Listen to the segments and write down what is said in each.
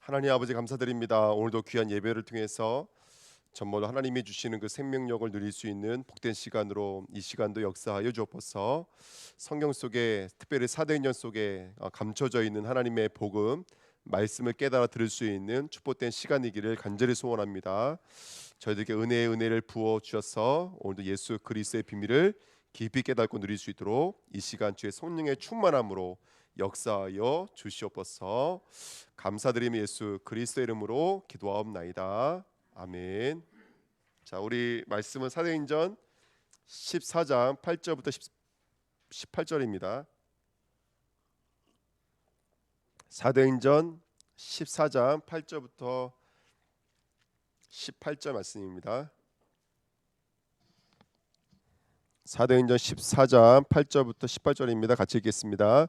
하나님 아버지 감사드립니다. 오늘도 귀한 예배를 통해서 정말로 하나님이 주시는 그 생명력을 누릴 수 있는 복된 시간으로 이 시간도 역사하여 주옵소서. 성경 속에 특별히 사도행전 속에 감춰져 있는 하나님의 복음 말씀을 깨달아 들을 수 있는 축복된 시간이기를 간절히 소원합니다. 저희들에게 은혜의 은혜를 부어 주셔서 오늘도 예수 그리스도의 비밀을 깊이 깨닫고 누릴 수 있도록 이 시간 주의 성령의 충만함으로 역사하여 주시옵소서. 감사드리며 예수 그리스도 이름으로 기도하옵나이다. 아멘. 자, 우리 말씀은 사도행전 14장 8절부터 18절입니다. 사도행전 14장 8절부터 18절 말씀입니다. 사도행전 14장 8절부터 18절입니다. 같이 읽겠습니다.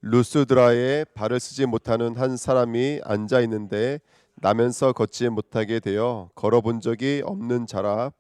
루스드라에 발을 쓰지 못하는 한 사람이 앉아 있는데 나면서 걷지 못하게 되어 걸어본 적이 없는 자라.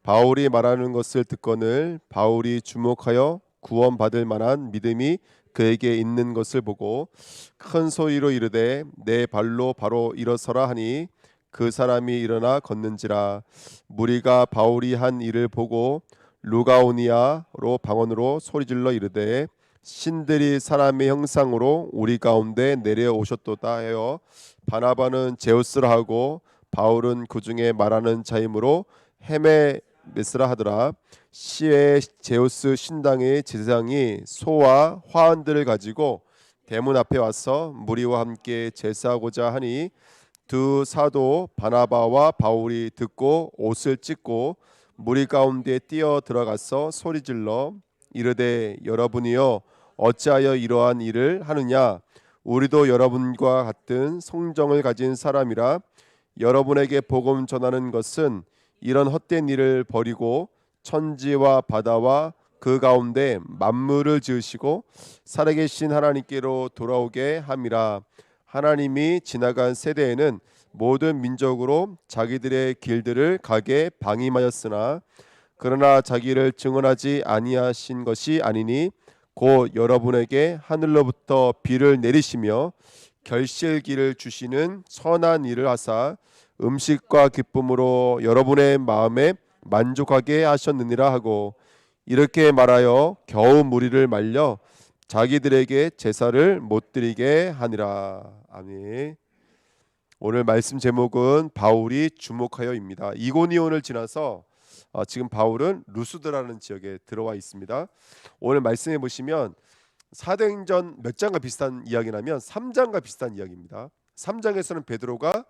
바울이 말하는 것을 듣거늘 바울이 주목하여 구원받을 만한 믿음이 그에게 있는 것을 보고 큰 소리로 이르되 내 발로 바로 일어서라 하니 그 사람이 일어나 걷는지라. 무리가 바울이 한 일을 보고 루가오니아로 방언으로 소리질러 이르되 신들이 사람의 형상으로 우리 가운데 내려오셨도다 하여 바나바는 제우스라 하고 바울은 그 중에 말하는 자이므로 헤메메스라 하더라. 시에 제우스 신당의 제사장이 소와 화환들을 가지고 대문 앞에 와서 무리와 함께 제사하고자 하니 두 사도 바나바와 바울이 듣고 옷을 찢고 무리 가운데 뛰어 들어가서 소리질러 이르되 여러분이여 어찌하여 이러한 일을 하느냐. 우리도 여러분과 같은 성정을 가진 사람이라. 여러분에게 복음 전하는 것은 이런 헛된 일을 버리고 천지와 바다와 그 가운데 만물을 지으시고 살아계신 하나님께로 돌아오게 함이라. 하나님이 지나간 세대에는 모든 민족으로 자기들의 길들을 가게 방임하였으나 그러나 자기를 증언하지 아니하신 것이 아니니 곧 여러분에게 하늘로부터 비를 내리시며 결실기를 주시는 선한 일을 하사 음식과 기쁨으로 여러분의 마음에 만족하게 하셨느니라 하고 이렇게 말하여 겨우 무리를 말려 자기들에게 제사를 못 드리게 하니라. 아멘. 오늘 말씀 제목은 바울이 주목하여입니다. 이고니온을 지나서 지금 바울은 루스드라는 지역에 들어와 있습니다. 오늘 말씀해 보시면 사도행전 몇 장과 비슷한 이야기냐면 3장과 비슷한 이야기입니다. 3장에서는 베드로가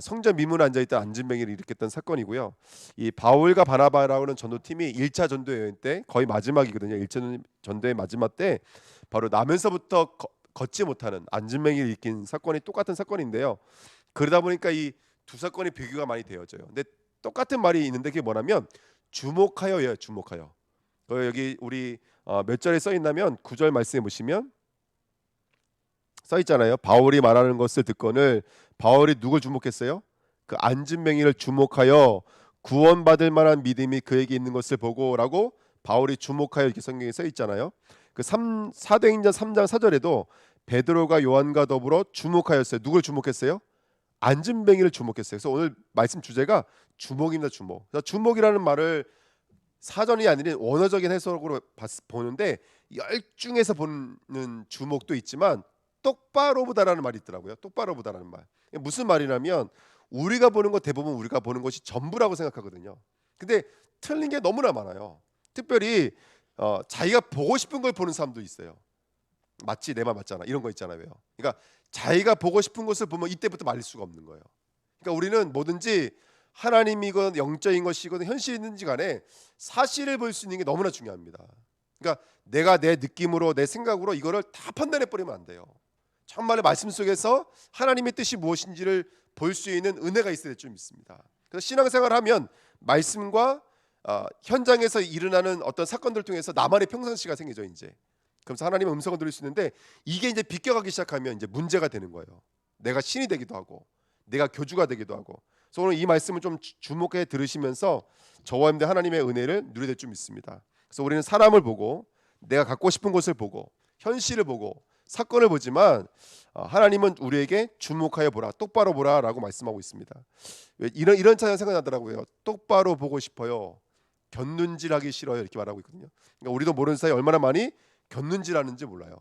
성전 미문에 앉아있던 안진뱅이를 일으켰던 사건이고요. 이 바울과 바나바라고는 전도팀이 1차 전도 여행 때 거의 마지막이거든요. 1차 전도의 마지막 때 바로 나면서부터 걷지 못하는 안진뱅이를 일으킨 사건이 똑같은 사건인데요. 그러다 보니까 이 두 사건이 비교가 많이 되어져요. 근데 똑같은 말이 있는데 그게 뭐냐면 주목하여예요. 주목하여. 여기 우리 몇 절에 써 있냐면 9절 말씀해 보시면 써 있잖아요. 바울이 말하는 것을 듣거늘 바울이 누굴 주목했어요? 그 안진뱅이를 주목하여 구원받을 만한 믿음이 그에게 있는 것을 보고라고 바울이 주목하여 이렇게 성경에 써 있잖아요. 그 사도행전 3장 4절에도 베드로가 요한과 더불어 주목하였어요. 누굴 주목했어요? 안진뱅이를 주목했어요. 그래서 오늘 말씀 주제가 주목입니다. 주목. 그래서 주목이라는 말을 사전이 아닌 원어적인 해석으로 보는데 열중해서 보는 주목도 있지만 똑바로 보다라는 말이 있더라고요. 똑바로 보다라는 말. 무슨 말이냐면 우리가 보는 것 대부분 우리가 보는 것이 전부라고 생각하거든요. 근데 틀린 게 너무나 많아요. 특별히 자기가 보고 싶은 걸 보는 사람도 있어요. 맞지 내 말 맞잖아 이런 거 있잖아요. 그러니까 자기가 보고 싶은 것을 보면 이때부터 말릴 수가 없는 거예요. 그러니까 우리는 뭐든지 하나님이건 영적인 것이건 현실이든지 간에 사실을 볼 수 있는 게 너무나 중요합니다. 그러니까 내가 내 느낌으로 내 생각으로 이거를 다 판단해 버리면 안 돼요. 정말로 말씀 속에서 하나님의 뜻이 무엇인지를 볼 수 있는 은혜가 있어야 될 줄 믿습니다. 그래서 신앙생활을 하면 말씀과 현장에서 일어나는 어떤 사건들 통해서 나만의 평상시가 생기죠. 이제 그래서 하나님의 음성을 들을 수 있는데 이게 이제 비껴가기 시작하면 이제 문제가 되는 거예요. 내가 신이 되기도 하고 내가 교주가 되기도 하고. 그래서 오늘 이 말씀을 좀 주목해 들으시면서 저와 여러분들 하나님의 은혜를 누리게 될 줄 믿습니다. 그래서 우리는 사람을 보고 내가 갖고 싶은 것을 보고 현실을 보고 사건을 보지만 하나님은 우리에게 주목하여 보라, 똑바로 보라라고 말씀하고 있습니다. 이런 찬양 생각나더라고요. 똑바로 보고 싶어요. 곁눈질하기 싫어요. 이렇게 말하고 있거든요. 그러니까 우리도 모르는 사이 얼마나 많이 곁눈질하는지 몰라요.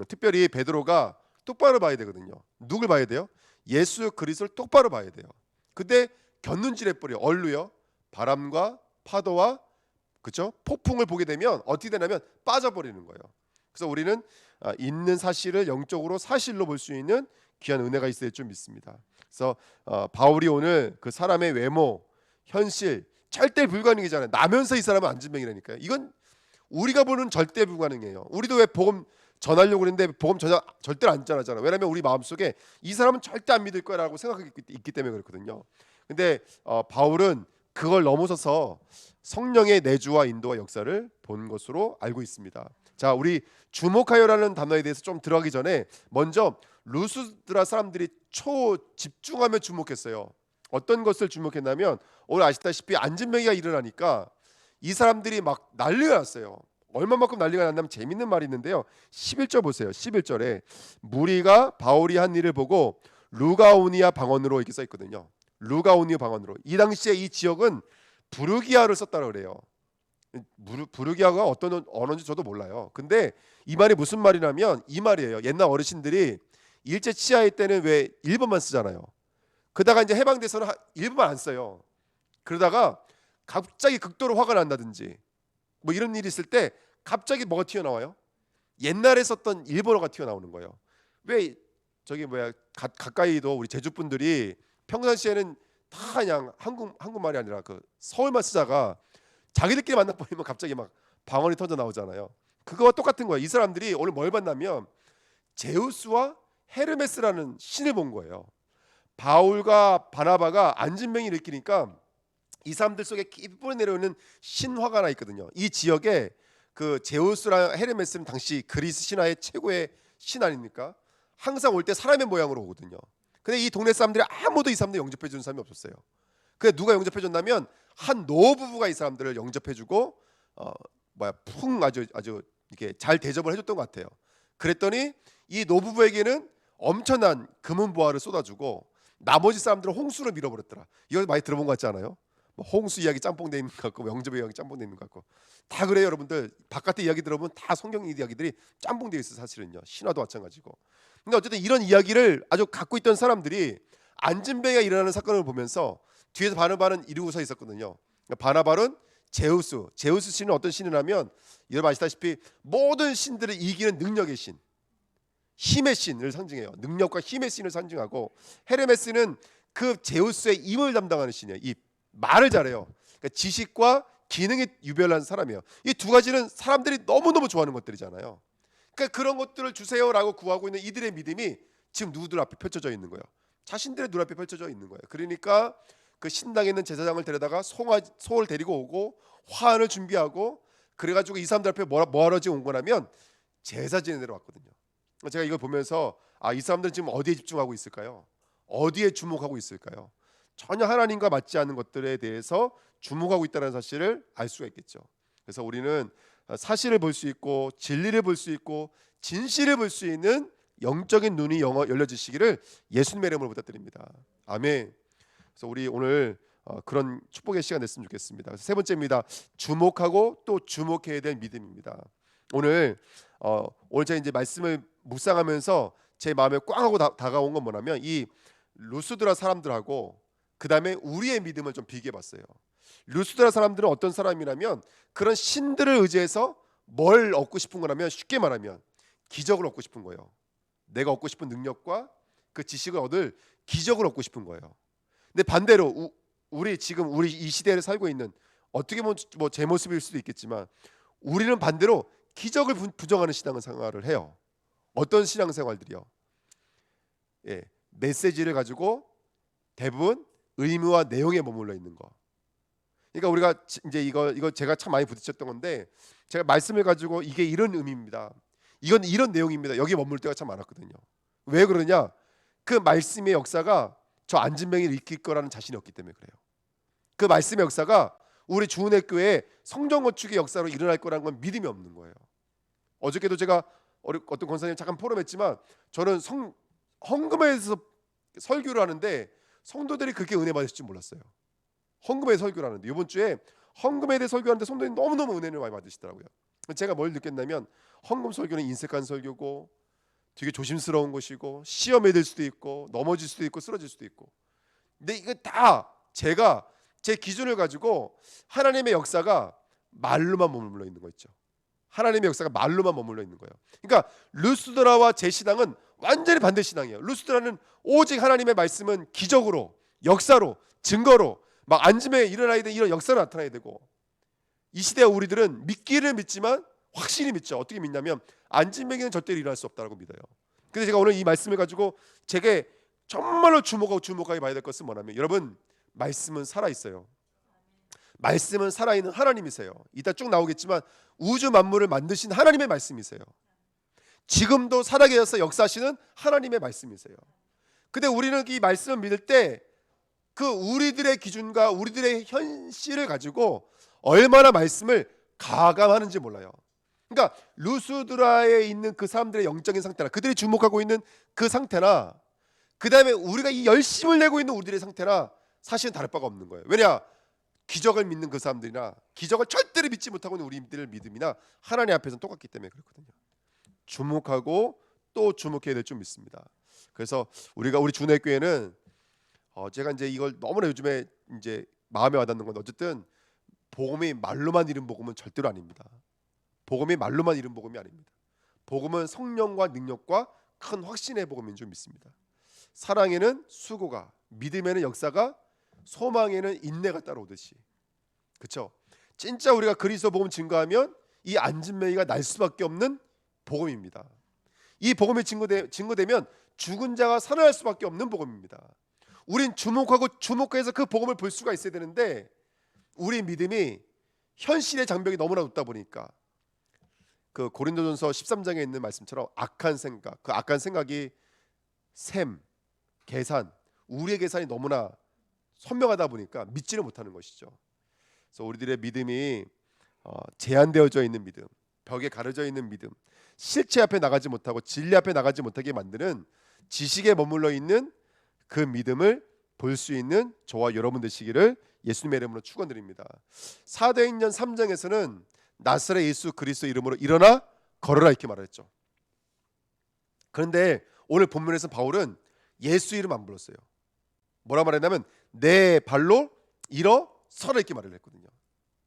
특별히 베드로가 똑바로 봐야 되거든요. 누굴 봐야 돼요? 예수 그리스도를 똑바로 봐야 돼요. 근데 곁눈질해버려. 얼루요. 바람과 파도와 그렇죠? 폭풍을 보게 되면 어떻게 되냐면 빠져버리는 거예요. 그래서 우리는 있는 사실을 영적으로 사실로 볼 수 있는 귀한 은혜가 있어야 좀 믿습니다. 그래서 바울이 오늘 그 사람의 외모, 현실 절대 불가능이잖아요. 나면서 이 사람은 안진뱅이라니까요. 이건 우리가 보는 절대 불가능해요. 우리도 왜 복음 전하려고 그랬는데 복음 절대로 안 전하잖아요. 왜냐하면 우리 마음속에 이 사람은 절대 안 믿을 거라고 생각하기 있기 때문에 그렇거든요. 근데 바울은 그걸 넘어서서 성령의 내주와 인도와 역사를 본 것으로 알고 있습니다. 자, 우리 주목하여라는 단어에 대해서 좀 들어가기 전에 먼저 루스드라 사람들이 초집중하며 주목했어요. 어떤 것을 주목했냐면 오늘 아시다시피 안진뱅이가 일어나니까 이 사람들이 막 난리가 났어요. 얼마만큼 난리가 났냐면 재밌는 말이 있는데요. 11절 보세요. 11절에 무리가 바울이 한 일을 보고 루가오니아 방언으로 이렇게 써 있거든요. 루가오니아 방언으로. 이 당시에 이 지역은 부르기아를 썼다고 그래요. 부르기아가 어떤 언어인지 저도 몰라요. 근데 이 말이 무슨 말이냐면 이 말이에요. 옛날 어르신들이 일제 치하일 때는 왜 일본만 쓰잖아요. 그러다가 이제 해방돼서는 일본만 안 써요. 그러다가 갑자기 극도로 화가 난다든지 뭐 이런 일이 있을 때 갑자기 뭐가 튀어나와요? 옛날에 썼던 일본어가 튀어나오는 거예요. 왜 저기 뭐야 가까이도 우리 제주 분들이 평상시에는 다 그냥 한국말이 아니라 그 서울말 쓰다가 자기들끼리 만나버리면 갑자기 막 방언이 터져 나오잖아요. 그거와 똑같은 거예요. 이 사람들이 오늘 뭘 봤냐면 제우스와 헤르메스라는 신을 본 거예요. 바울과 바나바가 안진뱅이를 일으키니까 이 사람들 속에 깊이 내려오는 신화가 하나 있거든요. 이 지역에 그 제우스랑 헤르메스는 당시 그리스 신화의 최고의 신 아닙니까? 항상 올 때 사람의 모양으로 오거든요. 근데 이 동네 사람들이 아무도 이 사람들 영접해 주는 사람이 없었어요. 근데 누가 영접해 줬냐면 한 노부부가 이 사람들을 영접해 주고 아주 이렇게 잘 대접을 해줬던 것 같아요. 그랬더니 이 노부부에게는 엄청난 금은 보화를 쏟아주고 나머지 사람들은 홍수를 밀어버렸더라. 이거 많이 들어본 것 같지 않아요? 홍수 이야기 짬뽕돼 있는 것 같고 영접의 이야기 짬뽕돼 있는 것 같고 다 그래요. 여러분들 바깥의 이야기 들어보면 다 성경 이야기들이 짬뽕돼 있어요. 사실은요. 신화도 마찬가지고. 근데 어쨌든 이런 이야기를 아주 갖고 있던 사람들이 안진뱅이가 일어나는 사건을 보면서 뒤에서 바나바는 이러고 서 있었거든요. 바나바는 제우스 신은 어떤 신이라면 여러분 아시다시피 모든 신들을 이기는 능력의 신, 힘의 신을 상징해요. 능력과 힘의 신을 상징하고 헤르메스는 그 제우스의 임을 담당하는 신이에요. 이 말을 잘해요. 그러니까 지식과 기능이 유별난 사람이에요. 이 두 가지는 사람들이 너무너무 좋아하는 것들이잖아요. 그러니까 그런 것들을 주세요라고 구하고 있는 이들의 믿음이 지금 누구들 앞에 펼쳐져 있는 거예요. 자신들의 눈앞에 펼쳐져 있는 거예요. 그러니까 그 신당에 있는 제사장을 데려다가 소를 데리고 오고 화환을 준비하고 그래가지고 이 사람들 앞에 뭐하러 지금 온 거냐면 제사 지내러 왔거든요. 제가 이걸 보면서 이 사람들은 지금 어디에 집중하고 있을까요? 어디에 주목하고 있을까요? 전혀 하나님과 맞지 않는 것들에 대해서 주목하고 있다는 사실을 알 수가 있겠죠. 그래서 우리는 사실을 볼 수 있고 진리를 볼 수 있고 진실을 볼 수 있는 영적인 눈이 열려지시기를 예수님의 이름으로 부탁드립니다. 아멘. 그래서 우리 오늘 그런 축복의 시간 됐으면 좋겠습니다. 세 번째입니다. 주목하고 또 주목해야 될 믿음입니다. 오늘 제가 이제 말씀을 묵상하면서 제 마음에 꽝 하고 다가온 건 뭐냐면 이 루스드라 사람들하고 그 다음에 우리의 믿음을 좀 비교해봤어요. 루스드라 사람들은 어떤 사람이라면 그런 신들을 의지해서 뭘 얻고 싶은 거라면 쉽게 말하면 기적을 얻고 싶은 거예요. 내가 얻고 싶은 능력과 그 지식을 얻을 기적을 얻고 싶은 거예요. 근데 반대로 우리 이 시대를 살고 있는 어떻게 보면 뭐 제 모습일 수도 있겠지만 우리는 반대로 기적을 부정하는 신앙생활을 해요. 어떤 신앙생활들이요? 메시지를 가지고 대부분 의무와 내용에 머물러 있는 거. 그러니까 우리가 이제 이거 제가 참 많이 부딪혔던 건데 제가 말씀을 가지고 이게 이런 의미입니다. 이건 이런 내용입니다. 여기에 머물 때가 참 많았거든요. 왜 그러냐? 그 말씀의 역사가 저 안진뱅이를 일으킬 거라는 자신이 없기 때문에 그래요. 그 말씀의 역사가 우리 주은혜 교회에 성전 건축의 역사로 일어날 거라는 건 믿음이 없는 거예요. 어저께도 제가 어떤 권사님 잠깐 포럼했지만 저는 헌금에서 설교를 하는데 성도들이 그렇게 은혜 받으실 줄 몰랐어요. 헌금에 설교를 하는데 이번 주에 헌금에 대해 설교하는데 성도들이 너무너무 은혜를 많이 받으시더라고요. 제가 뭘 느꼈냐면 헌금 설교는 인색한 설교고 되게 조심스러운 것이고 시험에 들 수도 있고 넘어질 수도 있고 쓰러질 수도 있고, 근데 이거 다 제가 제 기준을 가지고 하나님의 역사가 말로만 머물러 있는 거 있죠. 하나님의 역사가 말로만 머물러 있는 거예요. 그러니까 루스드라와 제 신앙은 완전히 반대 신앙이에요. 루스드라는 오직 하나님의 말씀은 기적으로, 역사로, 증거로 막 앉음에 일어나야 되는 이런 역사가 나타나야 되고, 이 시대 우리들은 믿기를 믿지만 확실히 믿죠. 어떻게 믿냐면 앉음에게는 절대로 일어날 수 없다고 믿어요. 근데 제가 오늘 이 말씀을 가지고 제게 정말로 주목하게 봐야 될 것은 뭐냐면, 여러분 말씀은 살아있어요. 말씀은 살아있는 하나님이세요. 이따 쭉 나오겠지만 우주 만물을 만드신 하나님의 말씀이세요. 지금도 살아계셔서 역사하시는 하나님의 말씀이세요. 근데 우리는 이 말씀을 믿을 때 그 우리들의 기준과 우리들의 현실을 가지고 얼마나 말씀을 가감하는지 몰라요. 그러니까 루스드라에 있는 그 사람들의 영적인 상태나 그들이 주목하고 있는 그 상태나 그 다음에 우리가 이 열심을 내고 있는 우리들의 상태나 사실은 다를 바가 없는 거예요. 왜냐? 기적을 믿는 그 사람들이나 기적을 절대로 믿지 못하고 있는 우리들의 믿음이나 하나님 앞에서는 똑같기 때문에 그렇거든요. 주목하고 또 주목해야 될 줄 믿습니다. 그래서 우리 주내교회는 제가 이제 이걸 너무나 요즘에 이제 마음에 와닿는 건, 어쨌든 복음이 말로만 이룬 복음은 절대로 아닙니다. 복음이 말로만 이룬 복음이 아닙니다. 복음은 성령과 능력과 큰 확신의 복음인 줄 믿습니다. 사랑에는 수고가, 믿음에는 역사가, 소망에는 인내가 따라오듯이, 그렇죠? 진짜 우리가 그리스도 복음 증거하면 이 안진매이가 날 수밖에 없는 복음입니다. 이 복음이 증거되면 죽은 자가 살아날 수밖에 없는 복음입니다. 우린 주목해서 그 복음을 볼 수가 있어야 되는데 우리 믿음이 현실의 장벽이 너무나 높다 보니까 그 고린도전서 13장에 있는 말씀처럼 악한 생각이 셈, 계산, 우리의 계산이 너무나 선명하다 보니까 믿지를 못하는 것이죠. 그래서 우리들의 믿음이 제한되어져 있는 믿음, 벽에 가려져 있는 믿음, 실체 앞에 나가지 못하고 진리 앞에 나가지 못하게 만드는 지식에 머물러 있는 그 믿음을 볼 수 있는 저와 여러분 되시기를 예수님의 이름으로 축원드립니다. 사도행전 3장에서는 나사렛 예수 그리스도 이름으로 일어나 걸어라 이렇게 말했죠. 그런데 오늘 본문에서 바울은 예수 이름 안 불렀어요. 뭐라 말했냐면 내 발로 일어서라 이렇게 말을 했거든요.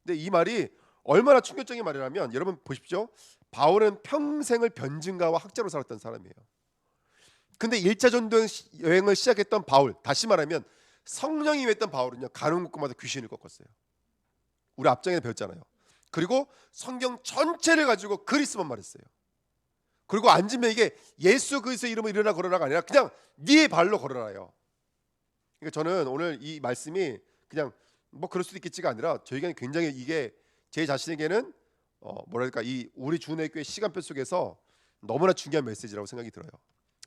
근데 이 말이 얼마나 충격적인 말이라면, 여러분 보십시오. 바울은 평생을 변증가와 학자로 살았던 사람이에요. 근데 1차 전도 여행을 시작했던 바울, 다시 말하면 성령이 임했던 바울은요, 가는 곳마다 귀신을 꺾었어요. 우리 앞장에 배웠잖아요. 그리고 성경 전체를 가지고 그리스만 말했어요. 그리고 앉으면에게 예수 그리스도 이름으로 일어나 걸어라가 아니라 그냥 네 발로 걸어라요. 그러니까 저는 오늘 이 말씀이 그냥 뭐 그럴 수도 있겠지가 아니라 저에게는 굉장히 이게 제 자신에게는 뭐랄까 이 우리 주내교회 시간표 속에서 너무나 중요한 메시지라고 생각이 들어요.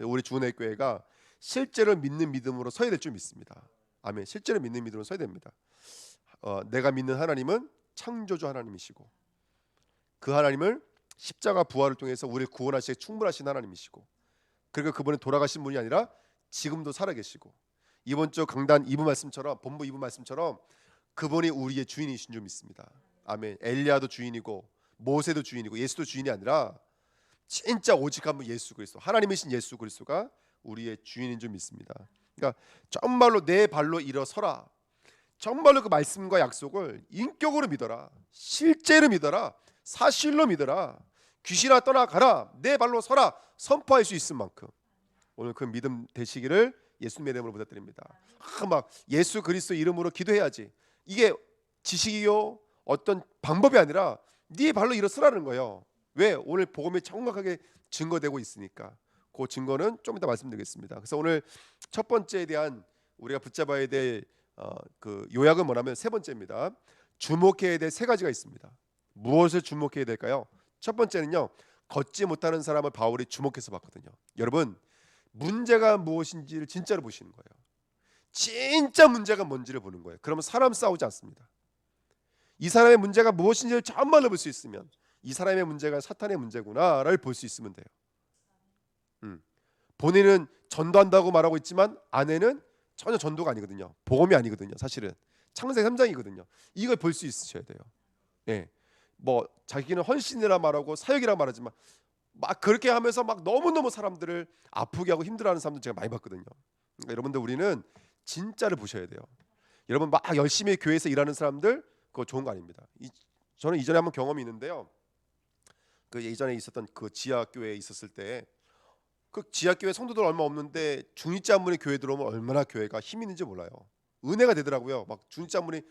우리 주내교회가 실제로 믿는 믿음으로 서야 될 줄 믿습니다. 아멘. 실제로 믿는 믿음으로 서야 됩니다. 내가 믿는 하나님은 창조주 하나님이시고 그 하나님을 십자가 부활을 통해서 우리를 구원하시기에 충분하신 하나님이시고, 그리고 그분은 돌아가신 분이 아니라 지금도 살아계시고, 이번 주 강단 2부 말씀처럼, 본부 2부 말씀처럼 그분이 우리의 주인이신 줄 믿습니다. 아멘. 엘리야도 주인이고 모세도 주인이고 예수도 주인이 아니라 진짜 오직 한 분 예수 그리스도, 하나님이신 예수 그리스도가 우리의 주인인 줄 믿습니다. 그러니까 정말로 내 발로 일어서라. 정말로 그 말씀과 약속을 인격으로 믿어라. 실제로 믿어라. 사실로 믿어라. 귀신아 떠나가라. 내 발로 서라. 선포할 수 있을 만큼 오늘 그 믿음 되시기를 예수님의 이름으로 부탁드립니다. 막 예수 그리스도 이름으로 기도해야지. 이게 지식이요 어떤 방법이 아니라 네 발로 일어서라는 거예요. 왜? 오늘 복음이 정확하게 증거되고 있으니까. 그 증거는 좀 이따 말씀드리겠습니다. 그래서 오늘 첫 번째에 대한 우리가 붙잡아야 될 그 요약은 뭐냐면 세 번째입니다. 주목해야 될 세 가지가 있습니다. 무엇을 주목해야 될까요? 첫 번째는요, 걷지 못하는 사람을 바울이 주목해서 봤거든요. 여러분, 문제가 무엇인지를 진짜로 보시는 거예요. 진짜 문제가 뭔지를 보는 거예요. 그러면 사람 싸우지 않습니다. 이 사람의 문제가 무엇인지를 정말로 볼 수 있으면, 이 사람의 문제가 사탄의 문제구나를 볼 수 있으면 돼요. 본인은 전도한다고 말하고 있지만 아내는 전혀 전도가 아니거든요. 복음이 아니거든요. 사실은 창세기 3장이거든요. 이걸 볼 수 있으셔야 돼요. 예. 뭐 자기는 헌신이라 말하고 사역이라 말하지만 막 그렇게 하면서 막 너무너무 사람들을 아프게 하고 힘들어하는 사람들 제가 많이 봤거든요. 그러니까 여러분들 우리는 진짜를 보셔야 돼요. 여러분 막 열심히 교회에서 일하는 사람들 그거 좋은 거 아닙니다. 저는 이전에 한번 경험이 있는데요. 그 예전에 있었던 그 지하교회에 있었을 때 그 지하교회 성도들 얼마 없는데 중직자 한 분이 교회 들어오면 얼마나 교회가 힘 있는지 몰라요. 은혜가 되더라고요. 막 중직자 한 분이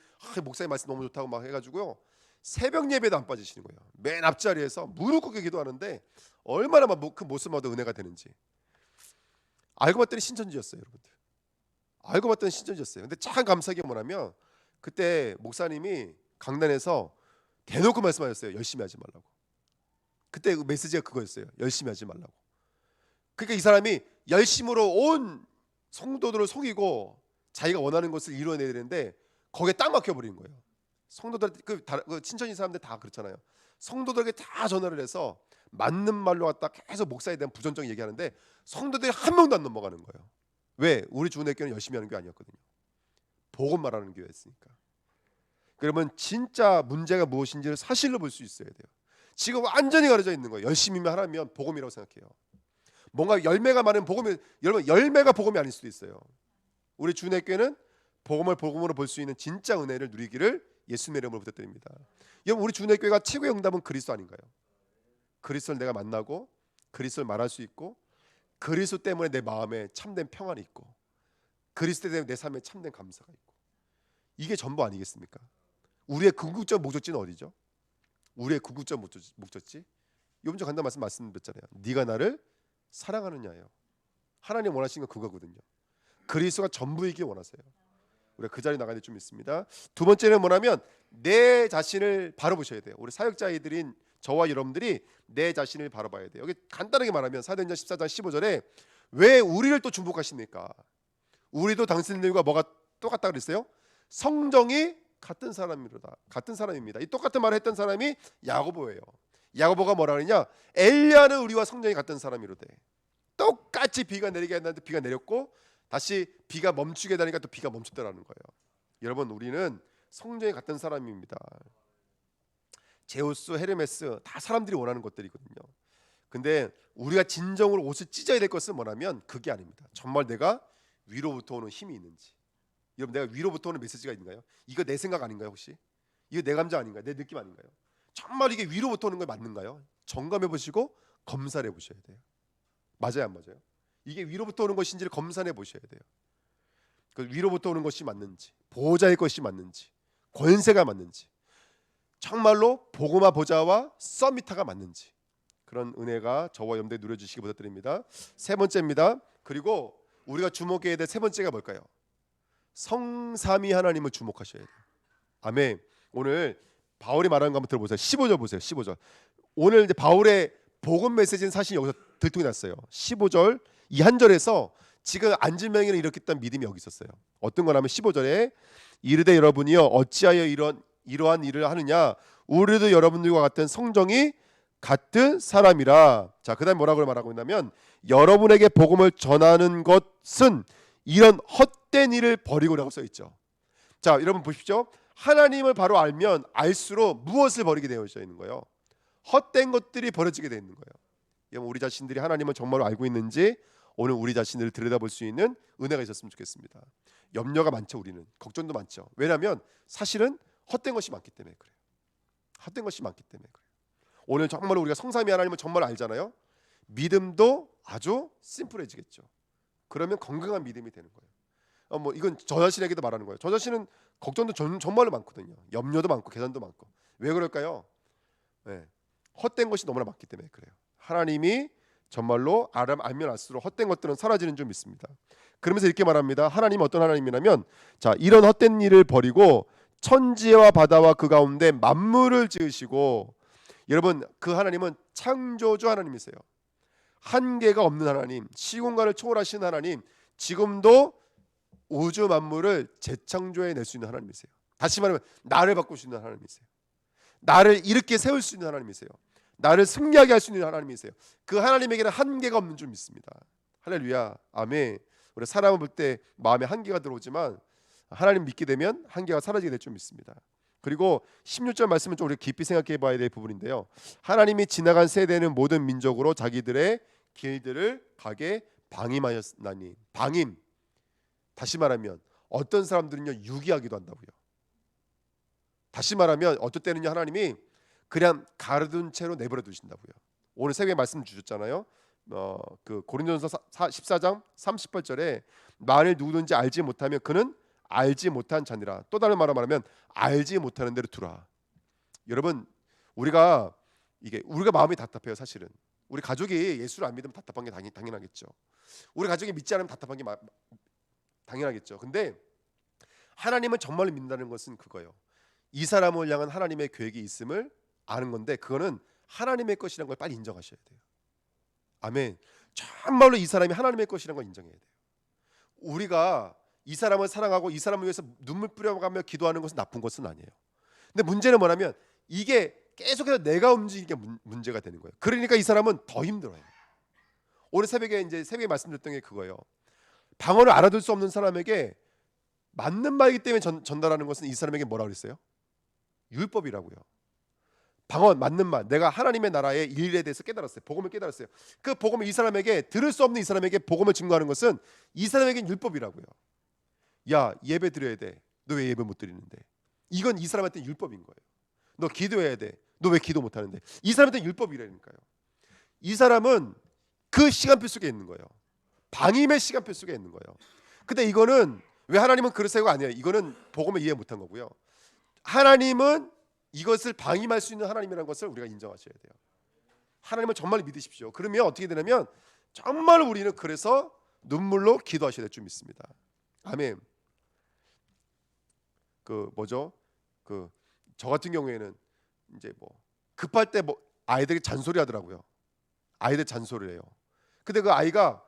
목사님 말씀 너무 좋다고 막 해가지고요. 새벽 예배도 안 빠지시는 거예요. 맨 앞자리에서 무릎 꿇게 기도하는데 얼마나 막 그 모습마다 은혜가 되는지. 알고 봤더니 신천지였어요, 여러분들. 알고 봤더니 신천지였어요. 근데 참 감사하게 뭐냐면 그때 목사님이 강단에서 대놓고 말씀하셨어요. 열심히 하지 말라고. 그때 그 메시지가 그거였어요. 열심히 하지 말라고. 그러니까 이 사람이 열심으로 온 성도들을 속이고 자기가 원하는 것을 이루어내야 되는데 거기에 딱 막혀버린 거예요. 성도들 그 친천지 사람들 다 그렇잖아요. 성도들에게 다 전화를 해서 맞는 말로 갖다 계속 목사에 대한 부정적 얘기하는데 성도들이 한 명도 안 넘어가는 거예요. 왜? 우리 주은혜교회는 열심히 하는 게 아니었거든요. 복음 말하는 교회였으니까. 그러면 진짜 문제가 무엇인지를 사실로 볼 수 있어야 돼요. 지금 완전히 가려져 있는 거예요. 열심히만 하라면 복음이라고 생각해요. 뭔가 열매가 많은 복음이, 여러분 열매가 복음이 아닐 수도 있어요. 우리 주은혜교회는 복음을 복음으로 볼 수 있는 진짜 은혜를 누리기를 예수님의 이름으로 부탁드립니다. 여러분 우리 주은혜교회가 최고의 응답은 그리스도 아닌가요? 그리스도를 내가 만나고 그리스도를 말할 수 있고 그리스도 때문에 내 마음에 참된 평안이 있고 그리스도 때문에 내 삶에 참된 감사가 있고 이게 전부 아니겠습니까? 우리의 궁극적 목적지는 어디죠? 우리의 궁극적 목적지? 요번 주 간단 말씀드렸잖아요. 네가 나를 사랑하느냐예요. 하나님 원하시는 건 그거거든요. 그리스도가 전부이길 원하세요. 우리가 그 자리에 나가야 될 좀 있습니다. 두 번째는 뭐냐면 내 자신을 바로 보셔야 돼요. 우리 사역자이들인 저와 여러분들이 내 자신을 바로 봐야 돼요. 여기 간단하게 말하면 사도행전 14장 15절에 왜 우리를 또 중복하십니까? 우리도 당신들과 뭐가 똑같다 그랬어요? 성정이 같은 사람이로다. 같은 사람입니다. 이 똑같은 말을 했던 사람이 야고보예요. 야고보가 뭐라 그러냐? 엘리야는 우리와 성정이 같은 사람이로되. 똑같이 비가 내리게 했는데 비가 내렸고 다시 비가 멈추게 되니까 또 비가 멈췄다라는 거예요. 여러분 우리는 성정이 같은 사람입니다. 제우스, 헤르메스 다 사람들이 원하는 것들이거든요. 근데 우리가 진정으로 옷을 찢어야 될 것은 뭐냐면 그게 아닙니다. 정말 내가 위로부터 오는 힘이 있는지. 여러분 내가 위로부터 오는 메시지가 있는가요? 이거 내 생각 아닌가요 혹시? 이거 내 감정 아닌가요? 내 느낌 아닌가요? 정말 이게 위로부터 오는 거 맞는가요? 점검해 보시고 검사해 보셔야 돼요. 맞아요, 안 맞아요? 이게 위로부터 오는 것인지를 검사해 보셔야 돼요. 그 위로부터 오는 것이 맞는지, 보호자의 것이 맞는지, 권세가 맞는지, 정말로 복음화 보좌와 서미타가 맞는지 그런 은혜가 저와 염두에 누려주시기 부탁드립니다. 세 번째입니다. 그리고 우리가 주목해야 될 세 번째가 뭘까요? 성삼위 하나님을 주목하셔야 돼요. 아멘. 오늘 바울이 말하는 거 한번 들어보세요. 15절 보세요. 15절. 오늘 이제 바울의 복음 메시지는 사실 여기서 들통이 났어요. 15절 이 한 절에서 지금 안진명이를 일으켰던 믿음이 여기 있었어요. 어떤 거냐면 15절에 이르되 여러분이여 어찌하여 이러한 일을 하느냐? 우리도 여러분들과 같은 성정이 같은 사람이라. 자, 그다음 뭐라고 말하고 있냐면 여러분에게 복음을 전하는 것은 이런 헛된 일을 버리고라고 써 있죠. 자, 여러분 보십시오. 하나님을 바로 알면 알수록 무엇을 버리게 되어 있는 거예요? 헛된 것들이 버려지게 되어 있는 거예요. 여러분 우리 자신들이 하나님을 정말로 알고 있는지 오늘 우리 자신을 들여다볼 수 있는 은혜가 있었으면 좋겠습니다. 염려가 많죠. 우리는 걱정도 많죠. 왜냐하면 사실은 헛된 것이 많기 때문에 그래요. 헛된 것이 많기 때문에 그래요. 오늘 정말로 우리가 성삼위 하나님을 정말 알잖아요. 믿음도 아주 심플해지겠죠. 그러면 건강한 믿음이 되는 거예요. 뭐 이건 저 자신에게도 말하는 거예요. 저 자신은 걱정도 정말로 많거든요. 염려도 많고 계산도 많고. 왜 그럴까요? 네. 헛된 것이 너무나 많기 때문에 그래요. 하나님이 정말로 알면 알수록 헛된 것들은 사라지는 줄 믿습니다. 그러면서 이렇게 말합니다. 하나님은 어떤 하나님이냐면 자, 이런 헛된 일을 버리고 천지와 바다와 그 가운데 만물을 지으시고 여러분 그 하나님은 창조주 하나님이세요. 한계가 없는 하나님, 시공간을 초월하신 하나님, 지금도 우주 만물을 재창조해 낼 수 있는 하나님이세요. 다시 말하면 나를 바꿀 수 있는 하나님이세요. 나를 이렇게 세울 수 있는 하나님이세요. 나를 승리하게 할 수 있는 하나님이세요. 그 하나님에게는 한계가 없는 줄 믿습니다. 할렐루야, 아멘. 우리 사람을 볼 때 마음에 한계가 들어오지만 하나님 믿게 되면 한계가 사라지게 될 줄 믿습니다. 그리고 16절 말씀은 좀 우리 깊이 생각해 봐야 될 부분인데요. 하나님이 지나간 세대는 모든 민족으로 자기들의 길들을 가게 방임하였나니. 방임, 다시 말하면 어떤 사람들은요 유기하기도 한다고요. 다시 말하면 어떨 때는요 하나님이 그냥 가르둔 채로 내버려 두신다고요. 오늘 새벽에 말씀 주셨잖아요. 그 고린도전서 14장 38절에 만일 누구든지 알지 못하면 그는 알지 못한 자니라. 또 다른 말로 말하면 알지 못하는 대로 두라. 여러분, 우리가 마음이 답답해요. 사실은 우리 가족이 예수를 안 믿으면 답답한 게 당연하겠죠. 우리 가족이 믿지 않으면 답답한 게 당연하겠죠. 근데 하나님은 정말로 믿는다는 것은 그거예요. 이 사람을 향한 하나님의 계획이 있음을 아는 건데, 그거는 하나님의 것이라는 걸 빨리 인정하셔야 돼요. 아멘. 정말로 이 사람이 하나님의 것이라는 걸 인정해야 돼요. 우리가 이 사람을 사랑하고 이 사람을 위해서 눈물 뿌려가며 기도하는 것은 나쁜 것은 아니에요. 근데 문제는 뭐냐면 이게 계속해서 내가 움직이는 게 문제가 되는 거예요. 그러니까 이 사람은 더 힘들어요. 오늘 새벽에 말씀드렸던 게 그거예요. 방언을 알아들 수 없는 사람에게 맞는 말이기 때문에 전달하는 것은 이 사람에게 뭐라 그랬어요? 율법이라고요. 방언, 맞는 말, 내가 하나님의 나라의 일에 대해서 깨달았어요. 복음을 깨달았어요. 그 복음을 이 사람에게, 들을 수 없는 이 사람에게 복음을 증거하는 것은 이 사람에게는 율법이라고요. 야, 예배 드려야 돼. 너 왜 예배 못 드리는데? 이건 이 사람한테 율법인 거예요. 너 기도해야 돼. 너 왜 기도 못 하는데? 이 사람한테 율법이라니까요. 이 사람은 그 시간표 속에 있는 거예요. 방임의 시간표 속에 있는 거예요. 근데 이거는 왜 하나님은 그러세요가 아니에요. 이거는 복음을 이해 못한 거고요. 하나님은 이것을 방임할 수 있는 하나님이라는 것을 우리가 인정하셔야 돼요. 하나님을 정말 믿으십시오. 그러면 어떻게 되냐면 정말 우리는 그래서 눈물로 기도하셔야 될 줄 믿습니다. 아멘. 저 같은 경우에는 이제 급할 때 아이들이 잔소리 하더라고요. 아이들 잔소리를 해요. 근데 그 아이가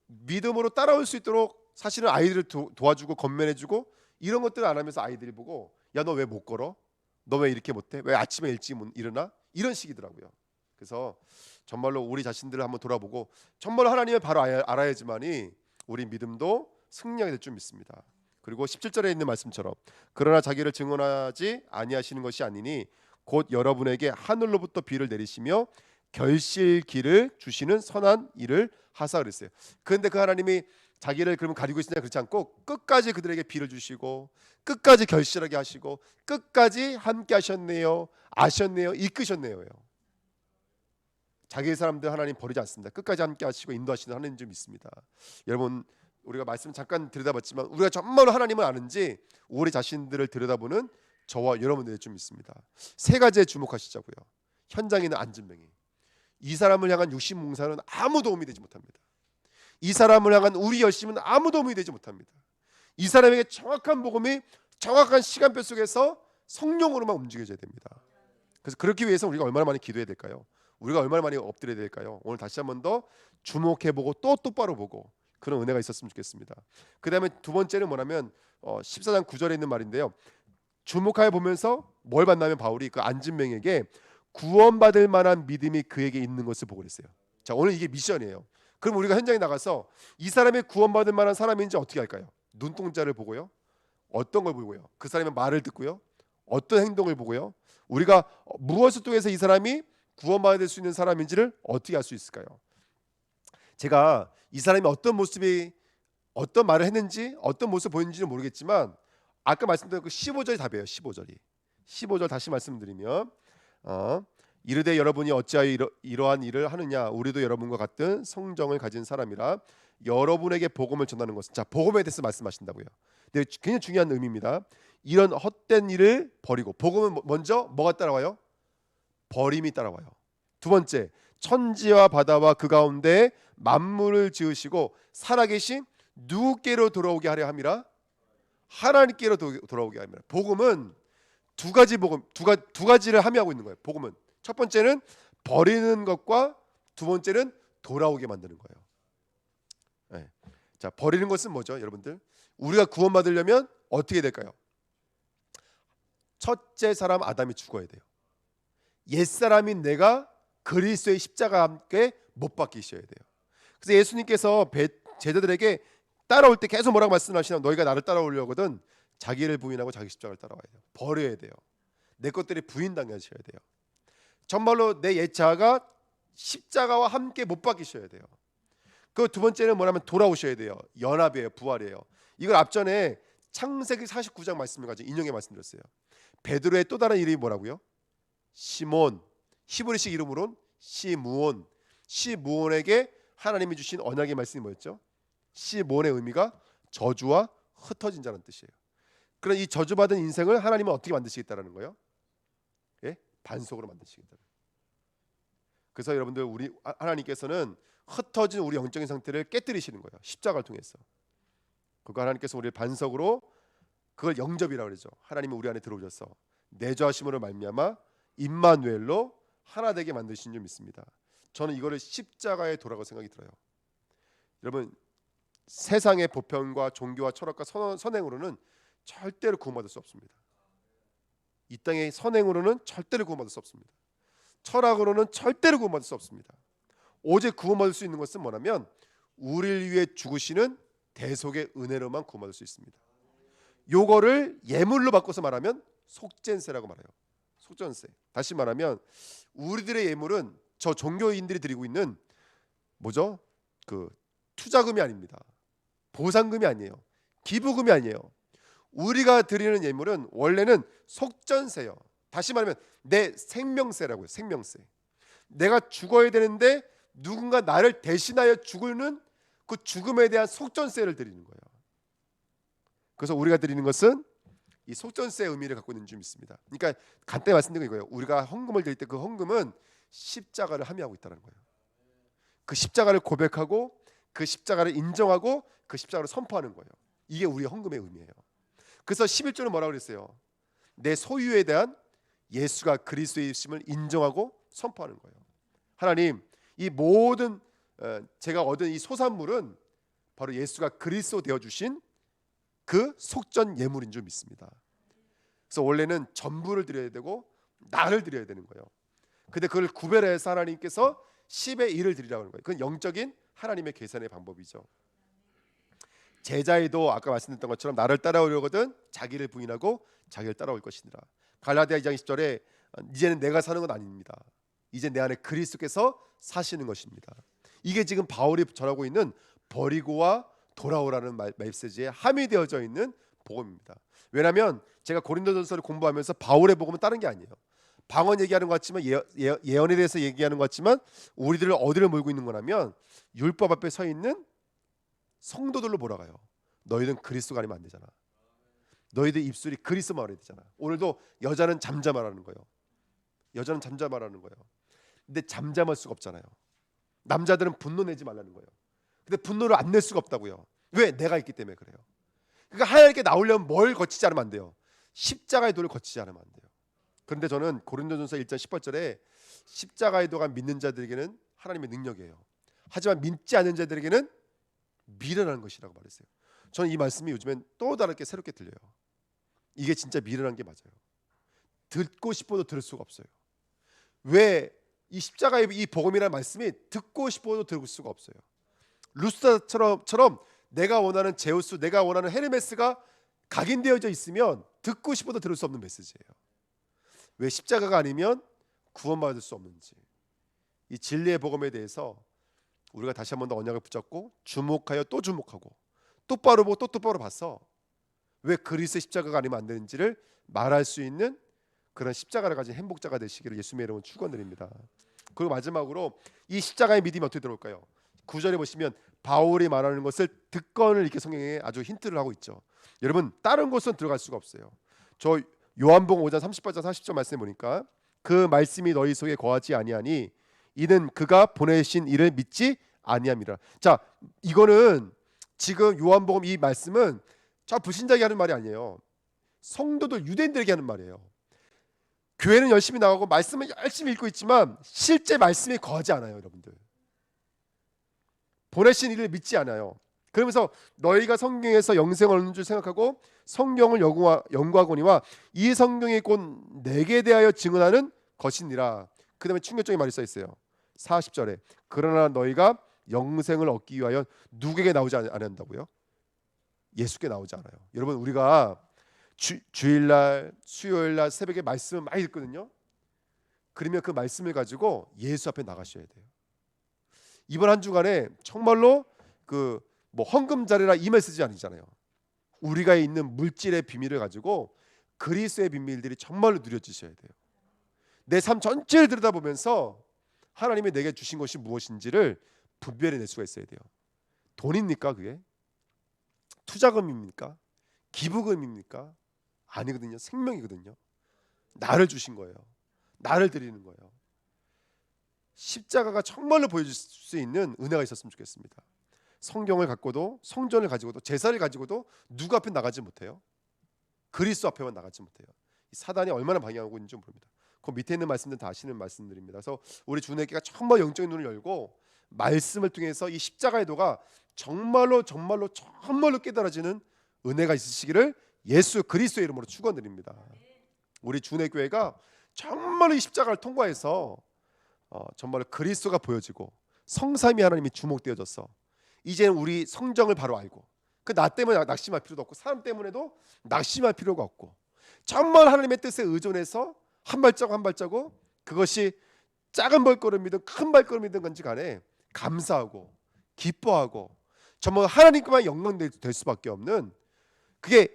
믿음으로 따라올 수 있도록 사실은 아이들을 도와주고 건면해주고 이런 것들을 안 하면서 아이들이 보고, 야, 너 왜 못 걸어? 너 왜 이렇게 못해? 왜 아침에 일찍 일어나? 이런 식이더라고요. 그래서 정말로 우리 자신들을 한번 돌아보고 정말로 하나님을 바로 알아야지만이 우리 믿음도 승리하게 될 줄 믿습니다. 그리고 17절에 있는 말씀처럼 그러나 자기를 증언하지 아니하시는 것이 아니니 곧 여러분에게 하늘로부터 비를 내리시며 결실기를 주시는 선한 일을 하사 그랬어요. 그런데 그 하나님이 자기를 그러면 가리고 있으냐? 그렇지 않고 끝까지 그들에게 비를 주시고 끝까지 결실하게 하시고 끝까지 함께 하셨네요, 아셨네요, 이끄셨네요. 자기의 사람들 하나님 버리지 않습니다. 끝까지 함께 하시고 인도하시는 하나님 좀 있습니다. 여러분, 우리가 말씀 잠깐 들여다봤지만 우리가 정말로 하나님을 아는지 우리 자신들을 들여다보는 저와 여러분들이 좀 있습니다. 세 가지에 주목하시자고요. 현장에 있는 안진뱅이, 이 사람을 향한 육신 몽사는 아무 도움이 되지 못합니다. 이 사람을 향한 우리 열심은 아무 도움이 되지 못합니다. 이 사람에게 정확한 복음이 정확한 시간표 속에서 성령으로만 움직여져야 됩니다. 그래서 그렇기 위해서 우리가 얼마나 많이 기도해야 될까요? 우리가 얼마나 많이 엎드려야 될까요? 오늘 다시 한번 더 주목해보고 또 똑바로 보고 그런 은혜가 있었으면 좋겠습니다. 그 다음에 두 번째는 뭐냐면 14장 9절에 있는 말인데요. 주목하여 보면서 뭘 봤냐면 바울이 그 안진뱅에게 구원받을 만한 믿음이 그에게 있는 것을 보고 그랬어요. 자, 오늘 이게 미션이에요. 그럼 우리가 현장에 나가서 이 사람이 구원받을 만한 사람인지 어떻게 할까요? 눈동자를 보고요. 어떤 걸 보고요? 그 사람의 말을 듣고요. 어떤 행동을 보고요. 우리가 무엇을 통해서 이 사람이 구원받을 수 있는 사람인지를 어떻게 알 수 있을까요? 제가 이 사람이 어떤 모습이 어떤 말을 했는지 어떤 모습을 보였는지는 모르겠지만 아까 말씀드린 그 15절이 답이에요. 15절 다시 말씀드리면 이르되 여러분이 어찌하여 이러한 일을 하느냐? 우리도 여러분과 같은 성정을 가진 사람이라. 여러분에게 복음을 전하는 것은, 자, 복음에 대해서 말씀하신다고요. 근데 굉장히 중요한 의미입니다. 이런 헛된 일을 버리고, 복음은 먼저 뭐가 따라와요? 버림이 따라와요. 두 번째, 천지와 바다와 그 가운데 만물을 지으시고 살아계신 누구께로 돌아오게 하려 함이라. 하나님께로 돌아오게 함이라. 복음은 두 가지를 함의하고 있는 거예요. 복음은 첫 번째는 버리는 것과 두 번째는 돌아오게 만드는 거예요. 네. 자, 버리는 것은 뭐죠, 여러분들? 우리가 구원받으려면 어떻게 될까요? 첫째 사람 아담이 죽어야 돼요. 옛사람인 내가 그리스도의 십자가와 함께 못 박히셔야 돼요. 그래서 예수님께서 제자들에게 따라올 때 계속 뭐라고 말씀하시냐면 너희가 나를 따라오려거든 자기를 부인하고 자기 십자가를 따라와야 돼요. 버려야 돼요. 내 것들이 부인당하셔야 돼요. 정말로 내 옛 자아가 십자가와 함께 못 박히셔야 돼요. 그 두 번째는 뭐냐면 돌아오셔야 돼요. 연합이에요. 부활이에요. 이걸 앞전에 창세기 49장 말씀을 가지고 인용해 말씀드렸어요. 베드로의 또 다른 이름이 뭐라고요? 시몬. 히브리식 이름으로는 시므온. 시므온에게 하나님이 주신 언약의 말씀이 뭐였죠? 시므온의 의미가 저주와 흩어진 자라는 뜻이에요. 그런 이 저주받은 인생을 하나님은 어떻게 만드시겠다라는 거예요? 예? 반석으로 만드시겠다. 그래서 여러분들 우리 하나님께서는 흩어진 우리 영적인 상태를 깨뜨리시는 거예요. 십자가를 통해서. 그거 하나님께서 우리를 반석으로 그걸 영접이라고 그러죠. 하나님이 우리 안에 들어오셔서 내주하심으로 말미암아 임마누엘로 하나 되게 만드신 줄 믿습니다. 저는 이거를 십자가의 도라고 생각이 들어요. 여러분 세상의 보편과 종교와 철학과 선행으로는 절대로 구원받을 수 없습니다. 이 땅의 선행으로는 절대로 구원받을 수 없습니다. 철학으로는 절대로 구원받을 수 없습니다. 오직 구원받을 수 있는 것은 뭐냐면 우리를 위해 죽으시는 대속의 은혜로만 구원받을 수 있습니다. 요거를 예물로 바꿔서 말하면 속전세라고 말해요. 속전세. 다시 말하면 우리들의 예물은 저 종교인들이 드리고 있는 뭐죠? 그 투자금이 아닙니다. 보상금이 아니에요. 기부금이 아니에요. 우리가 드리는 예물은 원래는 속전세요. 다시 말하면 내 생명세라고요. 생명세. 내가 죽어야 되는데 누군가 나를 대신하여 죽는 그 죽음에 대한 속전세를 드리는 거예요. 그래서 우리가 드리는 것은 이 속전세의 의미를 갖고 있는 줄 믿습니다. 그러니까 간단히 말씀드린 거예요. 우리가 헌금을 드릴 때 그 헌금은 십자가를 함의하고 있다는 거예요. 그 십자가를 고백하고 그 십자가를 인정하고 그 십자가를 선포하는 거예요. 이게 우리의 헌금의 의미예요. 그래서 11조는 뭐라고 그랬어요? 내 소유에 대한 예수가 그리스도의 있음을 인정하고 선포하는 거예요. 하나님, 이 모든 제가 얻은 이 소산물은 바로 예수가 그리스도 되어 주신 그 속전 예물인 줄 믿습니다. 그래서 원래는 전부를 드려야 되고 나를 드려야 되는 거예요. 근데 그걸 구별해서 하나님께서 10의 1을 드리라고 하는 거예요. 그건 영적인 하나님의 계산의 방법이죠. 제자에도 아까 말씀드렸던 것처럼 나를 따라오려거든 자기를 부인하고 자기를 따라올 것이니라. 갈라디아 2장 10절에 이제는 내가 사는 건 아닙니다. 이제 내 안에 그리스도께서 사시는 것입니다. 이게 지금 바울이 전하고 있는 버리고와 돌아오라는 메시지에 함의되어져 있는 복음입니다. 왜냐하면 제가 고린도전서를 공부하면서 바울의 복음은 다른 게 아니에요. 방언 얘기하는 것 같지만 예언에 대해서 얘기하는 것 같지만 우리들을 어디를 몰고 있는 거냐면 율법 앞에 서 있는 성도들로 몰아가요. 너희는 그리스도가 아니면 안 되잖아. 너희들 입술이 그리스도 말해야 되잖아. 오늘도 여자는 잠잠하라는 거예요. 여자는 잠잠하라는 거예요. 근데 잠잠할 수가 없잖아요. 남자들은 분노 내지 말라는 거예요. 근데 분노를 안 낼 수가 없다고요. 왜? 내가 있기 때문에 그래요. 그러니까 하얗게 나오려면 뭘 거치지 않으면 안 돼요. 십자가의 도를 거치지 않으면 안 돼요. 그런데 저는 고린도전서 1장 18절에 십자가의 도가 믿는 자들에게는 하나님의 능력이에요. 하지만 믿지 않는 자들에게는 미련한 것이라고 말했어요. 저는 이 말씀이 요즘엔 또 다르게 새롭게 들려요. 이게 진짜 미련한 게 맞아요. 듣고 싶어도 들을 수가 없어요. 왜? 이 십자가의 이 복음이라는 말씀이 듣고 싶어도 들을 수가 없어요. 루스다처럼 내가 원하는 제우스, 내가 원하는 헤르메스가 각인되어져 있으면 듣고 싶어도 들을 수 없는 메시지예요. 왜 십자가가 아니면 구원받을 수 없는지, 이 진리의 복음에 대해서 우리가 다시 한 번 더 언약을 붙잡고 주목하여 또 주목하고 똑바로 보고 또 똑바로 봐서 왜 그리스도의 십자가가 아니면 안 되는지를 말할 수 있는 그런 십자가를 가진 행복자가 되시기를 예수님의 이름으로 축원드립니다. 그리고 마지막으로 이 십자가의 믿음이 어떻게 들어올까요? 9절에 보시면 바울이 말하는 것을 듣건을 이렇게 성경에 아주 힌트를 하고 있죠. 여러분 다른 곳은 들어갈 수가 없어요. 저 요한복음 5장 38절 40절 말씀에 보니까 그 말씀이 너희 속에 거하지 아니하니 이는 그가 보내신 이를 믿지 아니함이라. 자, 이거는 지금 요한복음 이 말씀은 저 불신자에게 하는 말이 아니에요. 성도들 유대인들에게 하는 말이에요. 교회는 열심히 나가고 말씀을 열심히 읽고 있지만 실제 말씀이 거하지 않아요, 여러분들. 보내신 이를 믿지 않아요. 그러면서 너희가 성경에서 영생을 얻는 줄 생각하고 성경을 연구하거니와 이 성경이 곧 내게 대하여 증언하는 것이니라. 그 다음에 충격적인 말이 써 있어요. 40절에 그러나 너희가 영생을 얻기 위하여 누구에게 나오지 않는다고요? 예수께 나오지 않아요. 여러분 우리가 주일날 수요일날 새벽에 말씀을 많이 듣거든요. 그러면 그 말씀을 가지고 예수 앞에 나가셔야 돼요. 이번 한 주간에 정말로 그 뭐 헌금 자리라 이 메시지 아니잖아요. 우리가 있는 물질의 비밀을 가지고 그리스도의 비밀들이 정말로 누려지셔야 돼요. 내 삶 전체를 들여다보면서 하나님이 내게 주신 것이 무엇인지를 분별해낼 수가 있어야 돼요. 돈입니까 그게? 투자금입니까? 기부금입니까? 아니거든요. 생명이거든요. 나를 주신 거예요. 나를 드리는 거예요. 십자가가 정말로 보여줄 수 있는 은혜가 있었으면 좋겠습니다. 성경을 갖고도 성전을 가지고도 제사를 가지고도 누구 앞에 나가지 못해요. 그리스도 앞에만 나가지 못해요. 사단이 얼마나 방해하고 있는지 모릅니다. 그 밑에 있는 말씀들 다 아시는 말씀들입니다. 그래서 우리 주님께가 정말 영적인 눈을 열고 말씀을 통해서 이 십자가의 도가 정말로 깨달아지는 은혜가 있으시기를 예수 그리스도의 이름으로 축원드립니다. 우리 주내 교회가 정말로 이 십자가를 통과해서 정말 그리스도가 보여지고 성삼위 하나님이 주목되어져서 이제는 우리 성정을 바로 알고 그 나 때문에 낙심할 필요도 없고 사람 때문에도 낙심할 필요가 없고 정말 하나님의 뜻에 의존해서 한 발자국 한 발자국 그것이 작은 발걸음이든 큰 발걸음이든 건지 간에 감사하고 기뻐하고 정말 하나님께만 영광될 수밖에 없는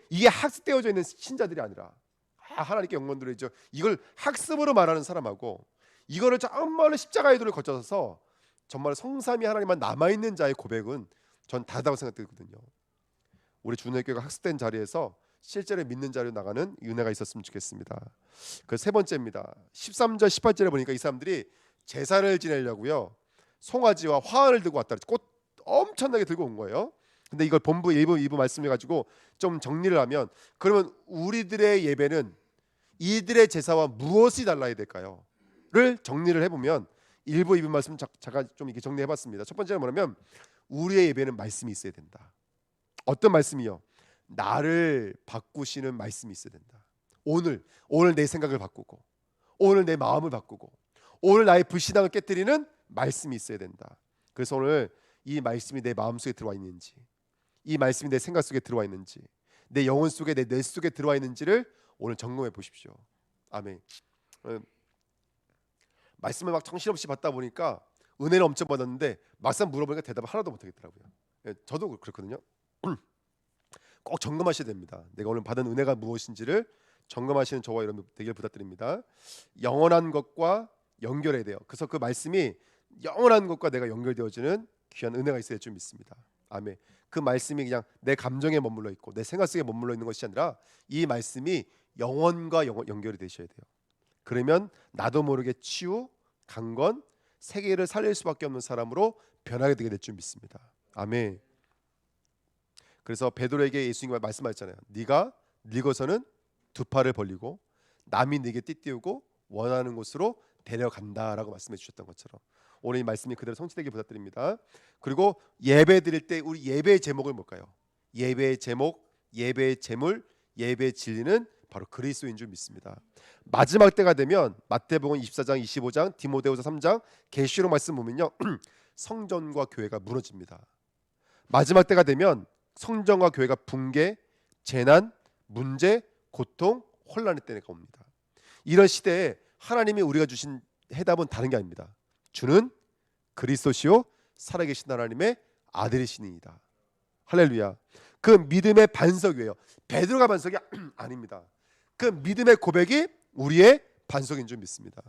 이게 학습되어져 있는 신자들이 아니라 하나님께 영광 드리죠. 이걸 학습으로 말하는 사람하고 이거를 정말로 십자가의 도를 거쳐서 정말 성삼위 하나님만 남아있는 자의 고백은 전 다르다고 생각되거든요. 우리 주님교회가 학습된 자리에서 실제로 믿는 자리로 나가는 은혜가 있었으면 좋겠습니다. 그 세 번째입니다. 13절 18절에 보니까 이 사람들이 제사를 지내려고요 송아지와 화환을 들고 왔다. 꽃 엄청나게 들고 온 거예요. 근데 이걸 본부 1부 2부 말씀해 가지고 좀 정리를 하면 그러면 우리들의 예배는 이들의 제사와 무엇이 달라야 될까요? 를 정리를 해보면 1부 2부 말씀 잠깐 좀 이렇게 정리해봤습니다. 첫 번째는 뭐냐면 우리의 예배는 말씀이 있어야 된다. 어떤 말씀이요? 나를 바꾸시는 말씀이 있어야 된다. 오늘 내 생각을 바꾸고 오늘 내 마음을 바꾸고 오늘 나의 불신앙을 깨뜨리는 말씀이 있어야 된다. 그래서 오늘 이 말씀이 내 마음속에 들어와 있는지 이 말씀이 내 생각 속에 들어와 있는지 내 영혼 속에 내 뇌 속에 들어와 있는지를 오늘 점검해 보십시오. 아멘. 말씀을 막 정신없이 받다 보니까 은혜를 엄청 받았는데 막상 물어보니까 대답을 하나도 못하겠더라고요. 저도 그렇거든요. 꼭 점검하셔야 됩니다. 내가 오늘 받은 은혜가 무엇인지를 점검하시는 저와 여러분 되길 부탁드립니다. 영원한 것과 연결해야 돼요. 그래서 그 말씀이 영원한 것과 내가 연결되어지는 귀한 은혜가 있어야 좀 믿습니다. 아멘. 그 말씀이 그냥 내 감정에 머물러 있고 내 생각 속에 머물러 있는 것이 아니라 이 말씀이 영혼과 연결이 되셔야 돼요. 그러면 나도 모르게 치유, 강건, 세계를 살릴 수밖에 없는 사람으로 변하게 되게 될 줄 믿습니다. 아멘. 그래서 베드로에게 예수님이 말씀하셨잖아요. 네가 늙어서는 두 팔을 벌리고 남이 네게 띠띠우고 원하는 곳으로 데려간다라고 말씀해 주셨던 것처럼 오늘 이 말씀이 그대로 성취되길 부탁드립니다. 그리고 예배 드릴 때 우리 예배의 제목을 뭘까요? 예배의 제목, 예배의 제물, 예배의 진리는 바로 그리스도인 줄 믿습니다. 마지막 때가 되면 마태복음 24장, 25장, 디모데후서 3장, 계시록 말씀 보면요 성전과 교회가 무너집니다. 마지막 때가 되면 성전과 교회가 붕괴, 재난, 문제, 고통, 혼란의 때가 옵니다. 이런 시대에 하나님이 우리가 주신 해답은 다른 게 아닙니다. 주는 그리스도시요 살아계신 하나님의 아들이시니이다. 할렐루야. 그 믿음의 반석이에요. 베드로가 반석이 아닙니다. 그 믿음의 고백이 우리의 반석인 줄 믿습니다.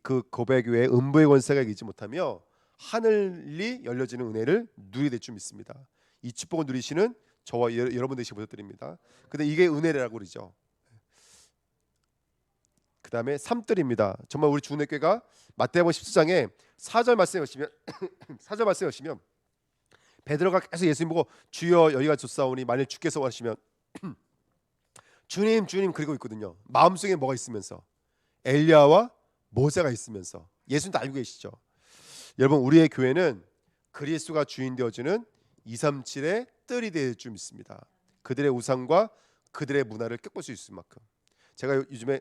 그 고백 외에 음부의 권세가 이기지 못하며 하늘이 열려지는 은혜를 누리게 될 줄 믿습니다. 이 축복을 누리시는 저와 여러분 되시기 부탁드립니다. 근데 이게 은혜라고 그러죠. 그 다음에 3들입니다. 정말 우리 주내교가 마태복음 14장에 4절 말씀에 오시면 4절 말씀에 오시면 베드로가 계속 예수님 보고 주여 여기가 좋사오니 만일 주께서 원하시면 주님 그리고 있거든요. 마음속에 뭐가 있으면서 엘리야와 모세가 있으면서 예수님도 알고 계시죠. 여러분 우리의 교회는 그리스도가 주인 되어주는 237의 뜰이 될 줄 믿습니다. 그들의 우상과 그들의 문화를 꺾을 수 있을 만큼 제가 요즘에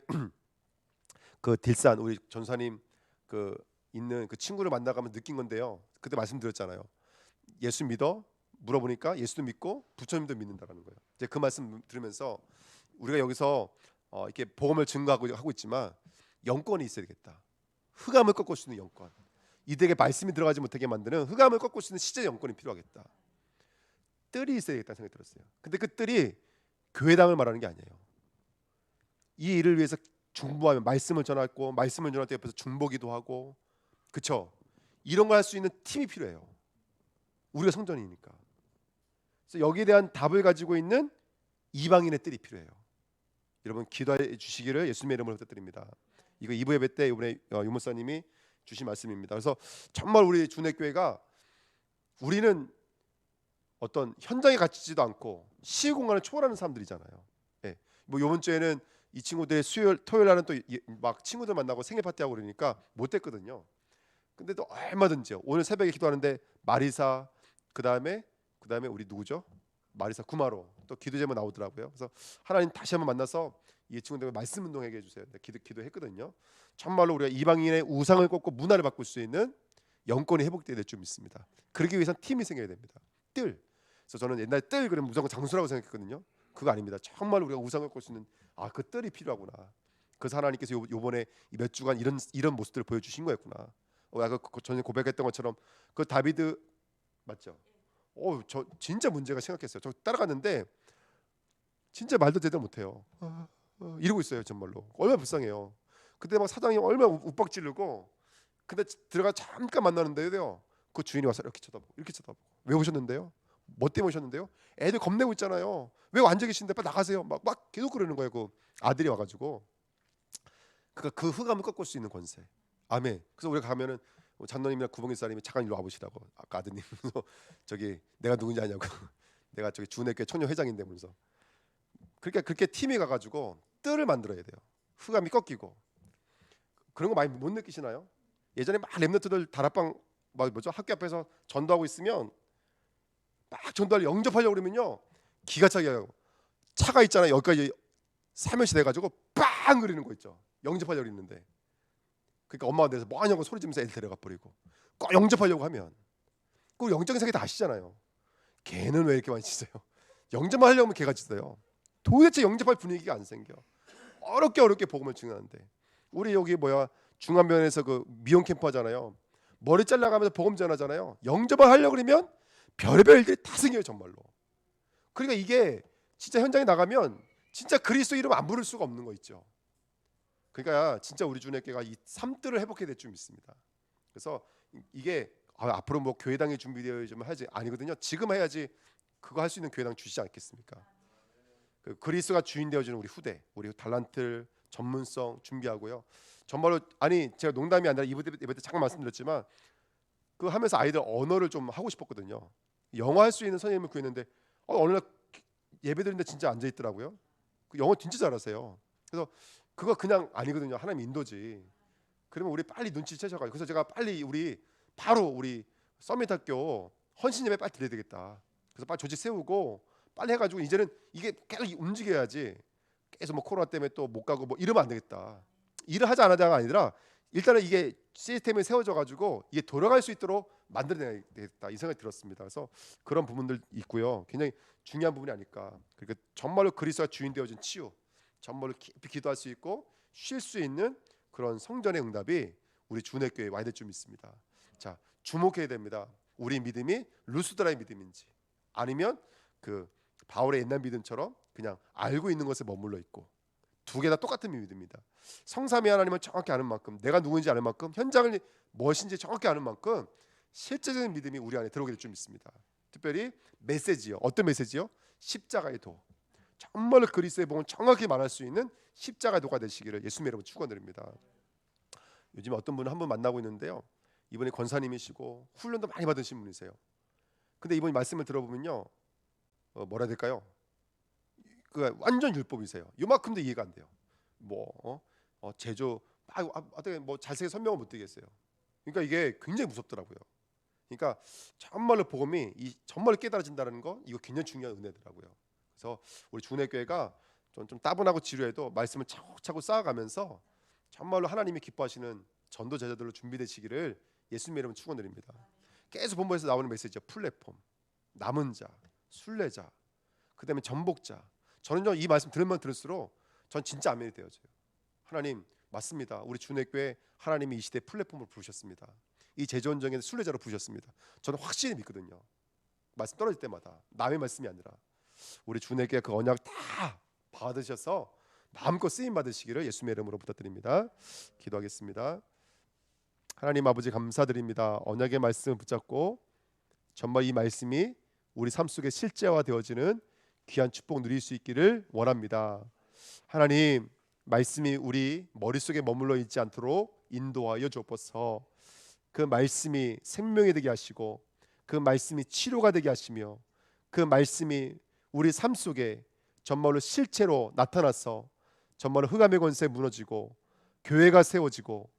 그 딜산 우리 전사님 그 있는 그 친구를 만나가면 느낀 건데요. 그때 말씀드렸잖아요. 예수 믿어? 물어보니까 예수도 믿고 부처님도 믿는다라는 거예요. 이제 그 말씀 들으면서 우리가 여기서 이렇게 복음을 증거하고 하고 있지만 영권이 있어야 되겠다. 흑암을 꺾을 수 있는 영권. 이들에게 말씀이 들어가지 못하게 만드는 흑암을 꺾을 수 있는 시제 영권이 필요하겠다. 뜰이 있어야 되겠다는 생각이 들었어요. 근데 그 뜰이 교회당을 말하는 게 아니에요. 이 일을 위해서 중보하면 말씀을 전하고 말씀을 전할 때 옆에서 중보기도 하고 그쵸? 이런 걸 할 수 있는 팀이 필요해요. 우리가 성전이니까. 그래서 여기에 대한 답을 가지고 있는 이방인의 뜰이 필요해요. 여러분 기도해 주시기를 예수님의 이름으로 부탁드립니다. 이거 2부 예배 때 이번에 유목사님이 주신 말씀입니다. 그래서 정말 우리 주내교회가 우리는 어떤 현장에 갇히지도 않고 시의 공간을 초월하는 사람들이잖아요. 예. 뭐 이번 주에는 이 친구들의 수요일 토요일 날은 또 막 친구들 만나고 생일 파티하고 그러니까 못 됐거든요. 근데 또 얼마든지요. 오늘 새벽에 기도하는데 마리사 그다음에 우리 누구죠? 마리사 구마로 또 기도 제목 나오더라고요. 그래서 하나님 다시 한번 만나서 이 친구들 말씀 운동하게 해주세요. 기도했거든요. 정말로 우리가 이방인의 우상을 꺾고 문화를 바꿀 수 있는 영권이 회복돼야 될 줄 믿습니다. 그러기 위해선 팀이 생겨야 됩니다. 뜰. 그래서 저는 옛날에 뜰 그러면 무조건 장수라고 생각했거든요. 그거 아닙니다. 정말 우리가 우상을 꺾을 수 있는 그 뜰이 필요하구나. 그래서 하나님께서 요번에 몇 주간 이런 모습들을 보여주신 거였구나. 아까 전에 고백했던 것처럼 그 다비드 맞죠? 저 진짜 문제가 심각했어요. 저 따라갔는데 진짜 말도 제대로 못해요. 이러고 있어요 정말로. 얼마나 불쌍해요. 그때 막 사장이 얼마나 윽박지르고 근데 들어가 잠깐 만나는데요. 그 주인이 와서 이렇게 쳐다보고 왜 오셨는데요? 뭐 때문에 오셨는데요? 애들 겁내고 있잖아요. 왜 앉아 계신데 빨리 나가세요. 막 계속 그러는 거예요. 그 아들이 와가지고 그러니까 그 흑암을 꺾을 수 있는 권세. 아멘. 그래서 우리가 가면은 장로님이나 구봉일사님이 잠깐 일로 와보시라고 아까 아드님 저기 내가 누군지 아냐고 내가 저기 주내교회 청년 회장인데 면서 그러니까 그렇게 팀이 가가지고 뜰을 만들어야 돼요. 흑암이 꺾이고 그런 거 많이 못 느끼시나요? 예전에 막 랩너트들 다락방 학교 앞에서 전도하고 있으면 막 전도를 영접하려고 그러면요 기가 차게 하고 차가 있잖아요. 여기까지 사면시 돼가지고 빵 그리는 거 있죠. 영접하려고 그랬는데 그러니까 엄마가 내서 뭐 하냐고 소리 지면서 애들 데려가 버리고 꼭 영접하려고 하면 그 영적인 세계 다 아시잖아요. 걔는 왜 이렇게 많이 짖어요? 영접만 하려고 하면 걔가 짖어요. 도대체 영접할 분위기가 안 생겨. 어렵게 복음을 증하는데 우리 여기 중안면에서 그 미용 캠프 하잖아요. 머리 잘라가면서 복음 전하잖아요. 영접을 하려고 그러면 별의별 일들이 다 생겨요 정말로. 그러니까 이게 진짜 현장에 나가면 진짜 그리스도 이름 안 부를 수가 없는 거 있죠. 그러니까 진짜 우리 주님께가 이 삶들을 회복해야 될 줄 믿습니다. 그래서 이게 앞으로 뭐 교회당이 준비되어 좀 하지 아니거든요. 지금 해야지 그거 할 수 있는 교회당 주시지 않겠습니까? 그 그리스도가 주인 되어주는 우리 후대, 우리 달란트, 전문성 준비하고요. 정말로 제가 농담이 아니라 이번 때 잠깐 말씀드렸지만 그 하면서 아이들 언어를 좀 하고 싶었거든요. 영어 할 수 있는 선생님을 구했는데 어느 날 예배 드리는데 진짜 앉아 있더라고요. 그 영어 진짜 잘하세요. 그래서 그거 그냥 아니거든요. 하나님 인도지. 그러면 우리 빨리 눈치채셔가지고 그래서 제가 빨리 바로 우리 서밋학교 헌신 예배 빨리 드려야 되겠다. 그래서 빨리 조직 세우고 빨리 해가지고 이제는 이게 계속 움직여야지. 계속 뭐 코로나 때문에 또 못 가고 뭐 이러면 안 되겠다. 일을 하지 안 하자가 아니라 일단은 이게 시스템이 세워져가지고 이게 돌아갈 수 있도록 만들어내야 되겠다 이 생각이 들었습니다. 그래서 그런 부분들 있고요. 굉장히 중요한 부분이 아닐까. 그러니까 정말로 그리스도가 주인 되어진 치유, 정말로 깊이 기도할 수 있고 쉴 수 있는 그런 성전의 응답이 우리 주내교회에 와야 될 줄 믿습니다. 자, 주목해야 됩니다. 우리 믿음이 루스드라의 믿음인지 아니면 그 바울의 옛날 믿음처럼 그냥 알고 있는 것에 머물러 있고 두 개 다 똑같은 믿음입니다. 성삼위 하나님을 정확히 아는 만큼 내가 누군지 아는 만큼 현장을 무엇인지 정확히 아는 만큼 실제적인 믿음이 우리 안에 들어오게 될 줄 믿습니다. 특별히 메시지요. 어떤 메시지요? 십자가의 도. 정말로 그리스도의 복음을 정확히 말할 수 있는 십자가의 도가 되시기를 예수님의 이름으로 축원드립니다. 요즘 어떤 분을 한 분 만나고 있는데요. 이분이 권사님이시고 훈련도 많이 받으신 분이세요. 근데 이분이 말씀을 들어보면요. 뭐라 해야 될까요? 그 완전 율법이세요. 요만큼도 이해가 안 돼요. 제조 어떻게 자세히 설명을 못 드리겠어요. 그러니까 이게 굉장히 무섭더라고요. 그러니까 정말로 복음이 정말로 깨달아진다는 거 이거 굉장히 중요한 은혜더라고요. 그래서 우리 주내교회가 좀 따분하고 지루해도 말씀을 차곡차곡 쌓아가면서 정말로 하나님이 기뻐하시는 전도 제자들로 준비되시기를 예수님의 이름으로 축원드립니다. 계속 본문에서 나오는 메시지죠. 플랫폼, 남은 자, 순례자, 그다음에 전복자. 저는요 이 말씀 들으면 들을수록 전 진짜 아멘이 되어져요. 하나님 맞습니다. 우리 주내교회 하나님이 이 시대 플랫폼을 부르셨습니다. 이 제전정의 순례자로 부르셨습니다. 저는 확실히 믿거든요. 말씀 떨어질 때마다 남의 말씀이 아니라 우리 주내교회 그 언약 다 받으셔서 마음껏 쓰임 받으시기를 예수님의 이름으로 부탁드립니다. 기도하겠습니다. 하나님 아버지 감사드립니다. 언약의 말씀을 붙잡고 정말 이 말씀이 우리 삶 속에 실제화되어지는 귀한 축복 누릴 수 있기를 원합니다. 하나님 말씀이 우리 머릿속에 머물러 있지 않도록 인도하여 주옵소서. 그 말씀이 생명이 되게 하시고 그 말씀이 치료가 되게 하시며 그 말씀이 우리 삶 속에 정말로 실체로 나타나서 정말로 흑암의 권세 무너지고 교회가 세워지고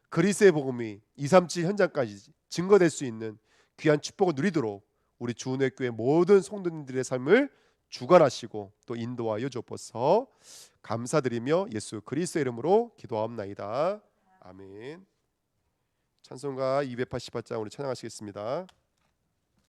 그리스도의 복음이 237 현장까지 증거될 수 있는 귀한 축복을 누리도록 우리 주은혜교회 모든 성도님들의 삶을 주관하시고 또 인도하여 주옵소서. 감사드리며 예수 그리스도의 이름으로 기도하옵나이다. 아멘. 찬송가 288장 우리 찬양하시겠습니다.